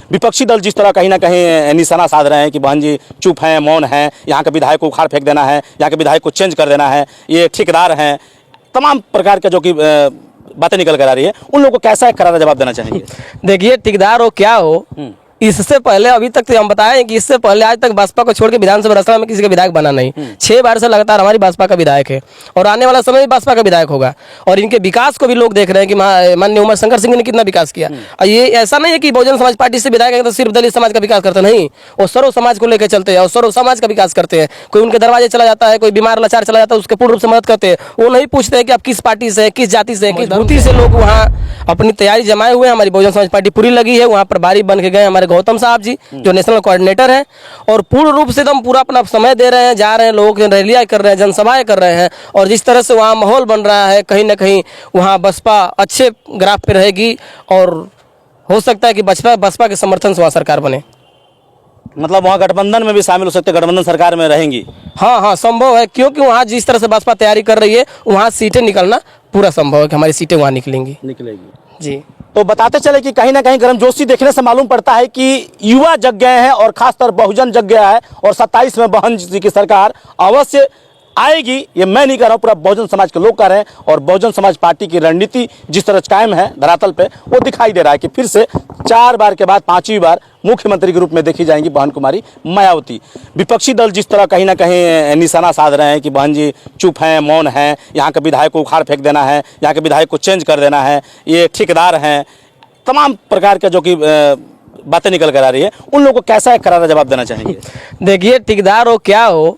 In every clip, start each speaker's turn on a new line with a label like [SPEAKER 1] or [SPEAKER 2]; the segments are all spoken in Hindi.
[SPEAKER 1] विपक्षी दल जिस तरह कहीं ना कहीं निशाना साध रहे हैं कि बहन जी चुप हैं, मौन हैं, यहाँ के विधायक को उखाड़ फेंक देना है, यहाँ के विधायक को चेंज कर देना है, ये ठेकेदार हैं, तमाम प्रकार के जो कि बातें निकल कर आ रही है, उन लोगों को कैसा एक करारा जवाब देना चाहेंगे?
[SPEAKER 2] देखिए, ठेकेदार हो क्या हो, इससे पहले अभी तक तो हम बताएं कि इससे पहले आज तक बसपा को छोड़ के विधानसभा रचना में किसी का विधायक बना नहीं। 6 बार से लगातार हमारी बसपा का विधायक है और आने वाला समय भी बसपा का विधायक होगा। और इनके विकास को भी लोग देख रहे हैं कि माननीय उमा शंकर सिंह ने कितना विकास किया। और ये ऐसा नहीं है कि बहुजन समाज पार्टी से विधायक है तो सिर्फ दलित समाज का विकास करते नहीं, वो सर्व समाज को लेकर चलते हैं और सर्व समाज का विकास करते हैं। कोई उनके दरवाजे चला जाता है, कोई बीमार लाचार चला जाता है, उसके पूर्ण रूप से मदद करते हैं। वो नहीं पूछते हैं कि आप किस पार्टी से, किस जाति से, किस धरती से। लोग वहाँ अपनी तैयारी जमाए हुए हैं। हमारी बहुजन समाज पार्टी पूरी लगी है। वहाँ प्रभारी बन के गए हमारे गौतम साहब जी जो नेशनल कोऑर्डिनेटर हैं और पूर्ण रूप से एकदम पूरा अपना समय दे रहे हैं, जा रहे हैं, लोगों की रैलियां कर रहे हैं, जनसभाएं कर रहे हैं। और जिस तरह से वहाँ माहौल बन रहा है, कहीं ना कहीं वहाँ बसपा अच्छे ग्राफ पे रहेगी और हो सकता है कि बसपा के समर्थन से वहाँ सरकार बने।
[SPEAKER 1] मतलब वहाँ गठबंधन में भी शामिल हो सकते हैं, गठबंधन सरकार में रहेंगी?
[SPEAKER 2] हाँ, संभव है, क्योंकि वहाँ जिस तरह से बसपा तैयारी कर रही है वहाँ सीटें निकलना पूरा संभव है कि हमारी सीटें वहाँ निकलेंगी जी।
[SPEAKER 1] तो बताते चले कि कहीं ना कहीं गर्मजोशी देखने से मालूम पड़ता है कि युवा जग गए हैं और खासकर बहुजन जग गया है और 27 में बहन जी की सरकार अवश्य आएगी। ये मैं नहीं कह रहा हूँ, पूरा बहुजन समाज के लोग कह रहे हैं। और बहुजन समाज पार्टी की रणनीति जिस तरह कायम है धरातल पे, वो दिखाई दे रहा है कि फिर से 4 बार के बाद 5वीं बार मुख्यमंत्री के रूप में देखी जाएंगी बहन कुमारी मायावती। विपक्षी दल जिस तरह कहीं ना कहीं निशाना साध रहे हैं कि बहन जी चुप हैं, मौन हैं, यहाँ के विधायक को उखाड़ फेंक देना है, यहाँ के विधायक को चेंज कर देना है, ये ठेकेदार हैं, तमाम प्रकार के जो कि बातें निकल कर आ रही है, उन लोगों को कैसा एक करारा जवाब देना चाहेंगे?
[SPEAKER 2] देखिए, ठेकेदार हो क्या हो,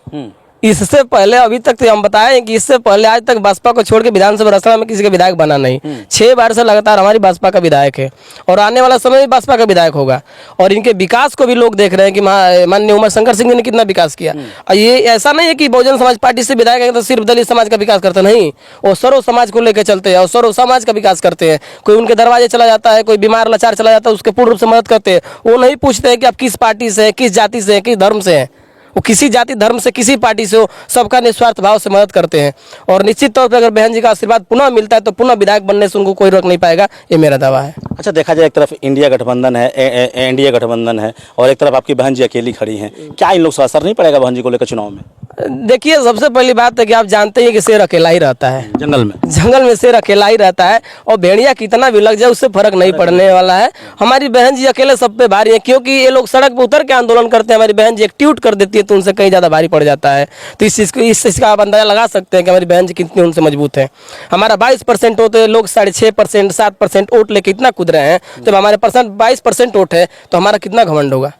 [SPEAKER 2] इससे पहले अभी तक तो हम बताएं कि इससे पहले आज तक बसपा को छोड़ के विधानसभा रचना में किसी का विधायक बना नहीं। 6 बार से लगातार हमारी बसपा का विधायक है और आने वाला समय भी बसपा का विधायक होगा। और इनके विकास को भी लोग देख रहे हैं कि माननीय उमा शंकर सिंह ने कितना विकास किया। और ये ऐसा नहीं है कि बहुजन समाज पार्टी से विधायक है तो सिर्फ दलित समाज का विकास करते नहीं, वो सर्व समाज को लेकर चलते हैं और सर्व समाज का विकास करते हैं। कोई उनके दरवाजे चला जाता है, कोई बीमार लाचार चला जाता है, उसके पूर्ण रूप से मदद करते हैं। वो नहीं पूछते हैं कि आप किस पार्टी से, किस जाति से, किस धर्म से हैं। वो किसी जाति धर्म से, किसी पार्टी से हो, सबका निस्वार्थ भाव से मदद करते हैं। और निश्चित तौर पर अगर बहन जी का आशीर्वाद पुनः मिलता है तो पुनः विधायक बनने से उनको कोई रोक नहीं पाएगा, ये मेरा दावा है।
[SPEAKER 1] अच्छा, देखा जाए एक तरफ इंडिया गठबंधन है, एनडीए गठबंधन है और एक तरफ आपकी बहन जी अकेली खड़ी हैं, क्या इन लोग से असर नहीं पड़ेगा बहन जी को लेकर चुनाव में?
[SPEAKER 2] देखिए, सबसे पहली बात है कि आप जानते हैं कि शेर अकेला ही रहता है जंगल में शेर अकेला ही रहता है और भेड़िया कितना भी लग जाए उससे फर्क नहीं पड़ने वाला है। हमारी बहन जी अकेले सब पे भारी है, क्योंकि ये लोग सड़क पर उतर के आंदोलन करते हैं, हमारी बहन जी एक्टिवेट कर देती है तो उनसे कहीं ज़्यादा भारी पड़ जाता है। तो इस चीज़ का आप अंदाजा लगा सकते हैं कि हमारी बहन जी कितनी उनसे मजबूत है। हमारा 22% होते लोग 6.5%, 7% वोट लेके इतना कूद रहे हैं, जब हमारे 22% वोट है तो हमारा कितना घमंड होगा।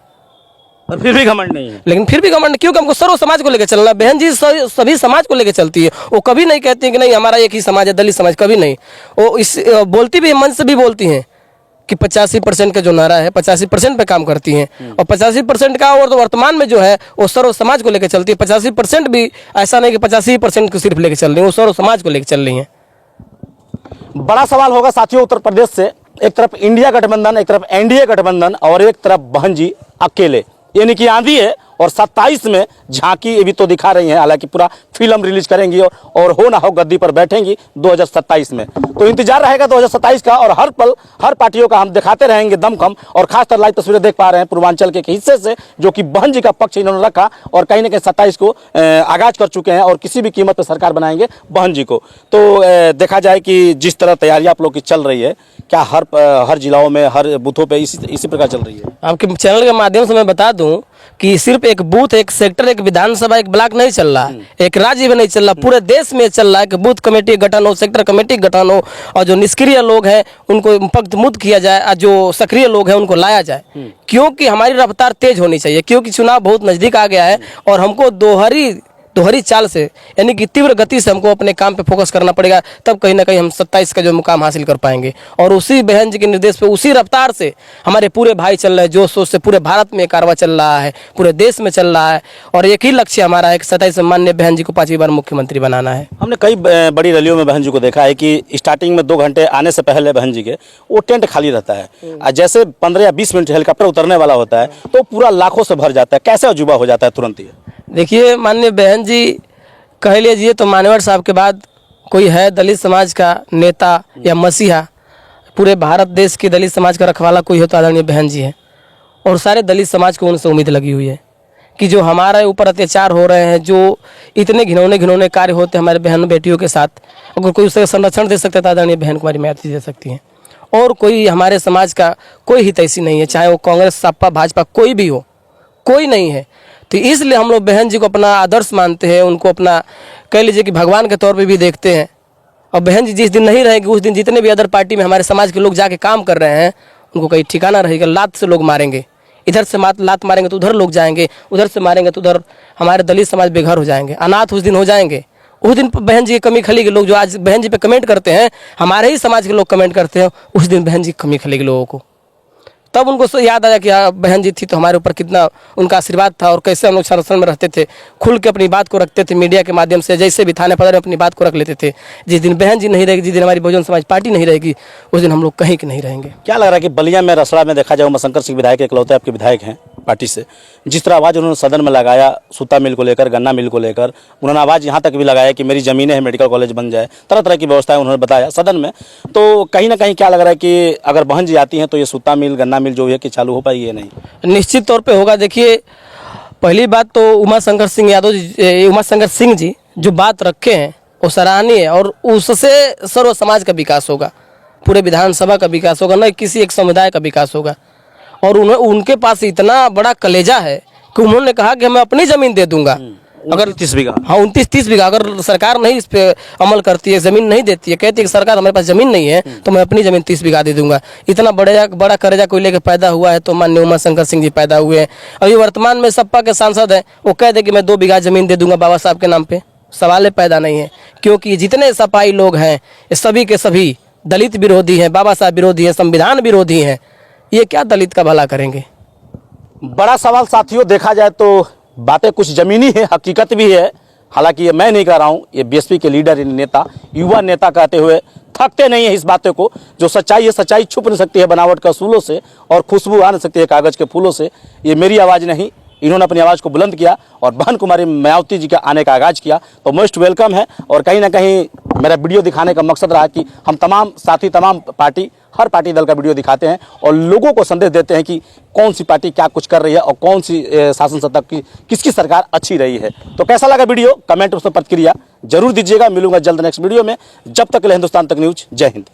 [SPEAKER 1] और फिर भी घमंड नहीं है।
[SPEAKER 2] लेकिन फिर भी घमंड क्योंकि हमको सर्व समाज को लेकर चलना। बहन जी सभी समाज को लेकर चलती है। वो कभी नहीं कहती है कि नहीं हमारा एक ही समाज है, दलित समाज, कभी नहीं। वो इस बोलती भी मन से भी बोलती हैं कि 85% का जो नारा है 85% पे काम करती हैं। और 85% का और तो वर्तमान में जो है वो सर्व समाज को लेकर चलती है। 85% भी ऐसा नहीं कि 85% को सिर्फ लेकर चल रही है, वो सर्व समाज को लेकर चल रही हैं।
[SPEAKER 1] बड़ा सवाल होगा साथियों उत्तर प्रदेश से, एक तरफ इंडिया गठबंधन, एक तरफ एनडीए गठबंधन और एक तरफ बहन जी अकेले, यानी कि आंधी है। और 27 में झांकी ये भी तो दिखा रही हैं, हालांकि पूरा फिल्म रिलीज करेंगी और हो ना हो गद्दी पर बैठेंगी 2027 में। तो इंतजार रहेगा 2027 का और हर पल हर पार्टियों का हम दिखाते रहेंगे दमखम। और खासकर लाइव तस्वीरें देख पा रहे हैं पूर्वांचल के हिस्से से, जो कि बहन जी का पक्ष इन्होंने रखा और कहीं ना कहीं 27 को आगाज कर चुके हैं और किसी भी कीमत पर सरकार बनाएंगे बहन जी को। तो देखा जाए कि जिस तरह तैयारी आप लोग की चल रही है, क्या हर जिलाओं में, हर बूथों पर इसी प्रकार चल रही है?
[SPEAKER 2] आपके चैनल के माध्यम से मैं बता दूं कि सिर्फ एक बूथ, एक सेक्टर, एक विधानसभा, एक ब्लॉक नहीं चल रहा, एक राज्य में नहीं चल रहा, पूरे देश में चल रहा है कि बूथ कमेटी गठन हो, सेक्टर कमेटी गठन हो और जो निष्क्रिय लोग हैं उनको पक्त मुक्त किया जाए और जो सक्रिय लोग हैं उनको लाया जाए। क्योंकि हमारी रफ्तार तेज होनी चाहिए, क्योंकि चुनाव बहुत नज़दीक आ गया है और हमको दोहरी चाल से, यानी कि तीव्र गति से हमको अपने काम पे फोकस करना पड़ेगा, तब कहीं ना कहीं हम 27 का जो मुकाम हासिल कर पाएंगे। और उसी बहन जी के निर्देश पे, उसी रफ्तार से हमारे पूरे भाई चल रहे हैं, जोश सोच से पूरे भारत में कारवा चल रहा है, पूरे देश में चल रहा है। और एक ही लक्ष्य हमारा है कि 27 में माननीय बहन जी को 5वीं बार मुख्यमंत्री बनाना है।
[SPEAKER 1] हमने कई बड़ी रैलियों में बहन जी को देखा है कि स्टार्टिंग में 2 घंटे आने से पहले बहन जी के वो टेंट खाली रहता है, जैसे 15 या 20 मिनट हेलीकॉप्टर उतरने वाला होता है तो पूरा लाखों से भर जाता है। कैसे अजूबा हो जाता है तुरंत ही?
[SPEAKER 2] देखिए, माननीय बहन जी कह लीजिए तो मानवर साहब के बाद कोई है दलित समाज का नेता या मसीहा, पूरे भारत देश के दलित समाज का रखवाला कोई हो तो आदरणीय बहन जी है। और सारे दलित समाज को उनसे उम्मीद लगी हुई है कि जो हमारे ऊपर अत्याचार हो रहे हैं, जो इतने घिनौने कार्य होते हैं हमारे बहन बेटियों के साथ, अगर कोई उसका संरक्षण दे सकता है तो आदरणीय बहन कुमारी मायावती दे सकती हैं। और कोई हमारे समाज का कोई हितैषी नहीं है, चाहे वो कांग्रेस, सपा, भाजपा कोई भी हो, कोई नहीं है। तो इसलिए हम लोग बहन जी को अपना आदर्श मानते हैं, उनको अपना कह लीजिए कि भगवान के तौर पे भी देखते हैं। और बहन जी जिस दिन नहीं रहेगी उस दिन जितने भी अदर पार्टी में हमारे समाज के लोग जाके काम कर रहे हैं उनको कहीं ठिकाना रहेगा, लात से लोग मारेंगे। इधर से लात मारेंगे तो उधर लोग जाएंगे, उधर से मारेंगे तो उधर हमारे दलित समाज बेघर हो जाएंगे, अनाथ उस दिन हो जाएंगे। उस दिन बहन जी की कमी खलेगी। लोग जो आज बहन जी पे कमेंट करते हैं, हमारे ही समाज के लोग कमेंट करते हैं, उस दिन बहन जी की कमी खलेगी लोगों को। तब उनको याद आया कि हाँ बहन जी थी तो हमारे ऊपर कितना उनका आशीर्वाद था और कैसे हम लोग संरक्षण में रहते थे, खुल के अपनी बात को रखते थे मीडिया के माध्यम से, जैसे भी थाने पदर में अपनी बात को रख लेते थे। जिस दिन बहन जी नहीं रहेगी, जिस दिन हमारी बहुजन समाज पार्टी नहीं रहेगी, उस दिन हम लोग कहीं के नहीं रहेंगे।
[SPEAKER 1] क्या लग रहा है कि बलिया में, रसड़ा में देखा जाए, उमाशंकर सिंह विधायक इकलौते आपके विधायक हैं पार्टी से, जिस तरह आवाज़ उन्होंने सदन में लगाया सूता मिल को लेकर, गन्ना मिल को लेकर, उन्होंने आवाज़ यहाँ तक भी लगाया कि मेरी ज़मीनें हैं, मेडिकल कॉलेज बन जाए, तरह तरह की व्यवस्थाएं उन्होंने बताया सदन में। तो कहीं ना कहीं क्या लग रहा है कि अगर बहन जी आती हैं तो ये सूता मिल, गन्ना मिल जो है कि चालू हो पाएगी या नहीं?
[SPEAKER 2] निश्चित तौर पे होगा। देखिए, पहली बात तो उमाशंकर सिंह जी जो बात रखे हैं वो सराहनीय है और उससे सर्व समाज का विकास होगा, पूरे विधानसभा का विकास होगा, न किसी एक समुदाय का विकास होगा। और उनके पास इतना बड़ा कलेजा है कि उन्होंने कहा कि मैं अपनी ज़मीन दे दूंगा अगर
[SPEAKER 1] 30 बीघा,
[SPEAKER 2] हाँ 29-30 बीघा, अगर सरकार नहीं इस पे अमल करती है, ज़मीन नहीं देती है, कहती है कि सरकार हमारे पास ज़मीन नहीं है तो मैं अपनी ज़मीन 30 बीघा दे दूंगा। इतना बड़ा कर्जा कोई लेकर पैदा हुआ है तो माननीय उमाशंकर सिंह जी पैदा हुए हैं। अभी वर्तमान में सपा के सांसद हैं, वो कह दे कि मैं 2 बीघा ज़मीन दे दूंगा बाबा साहब के नाम पे, सवाल पैदा नहीं है। क्योंकि जितने सपाई लोग हैं ये सभी के सभी दलित विरोधी हैं, बाबा साहब विरोधी हैं, संविधान विरोधी हैं। ये क्या दलित का भला करेंगे?
[SPEAKER 1] बड़ा सवाल साथियों, देखा जाए तो बातें कुछ ज़मीनी है, हकीकत भी है। हालांकि ये मैं नहीं कह रहा हूँ, ये बीएसपी के लीडर, नेता, युवा नेता कहते हुए थकते नहीं है इस बातों को। जो सच्चाई है, सच्चाई छुप नहीं सकती है बनावट के असूलों से और खुशबू आ नहीं सकती है कागज़ के फूलों से। ये मेरी आवाज़ नहीं, इन्होंने अपनी आवाज़ को बुलंद किया और बहन कुमारी मायावती जी के आने का आगाज़ किया, तो मोस्ट वेलकम है। और कहीं ना कहीं मेरा वीडियो दिखाने का मकसद रहा कि हम तमाम साथी, तमाम पार्टी, हर पार्टी दल का वीडियो दिखाते हैं और लोगों को संदेश देते हैं कि कौन सी पार्टी क्या कुछ कर रही है और कौन सी शासन सत्ता की किसकी सरकार अच्छी रही है। तो कैसा लगा वीडियो, कमेंट उसमें प्रतिक्रिया जरूर दीजिएगा। मिलूंगा जल्द नेक्स्ट वीडियो में। जब तक के लिए हिंदुस्तान तक न्यूज़। जय हिंद।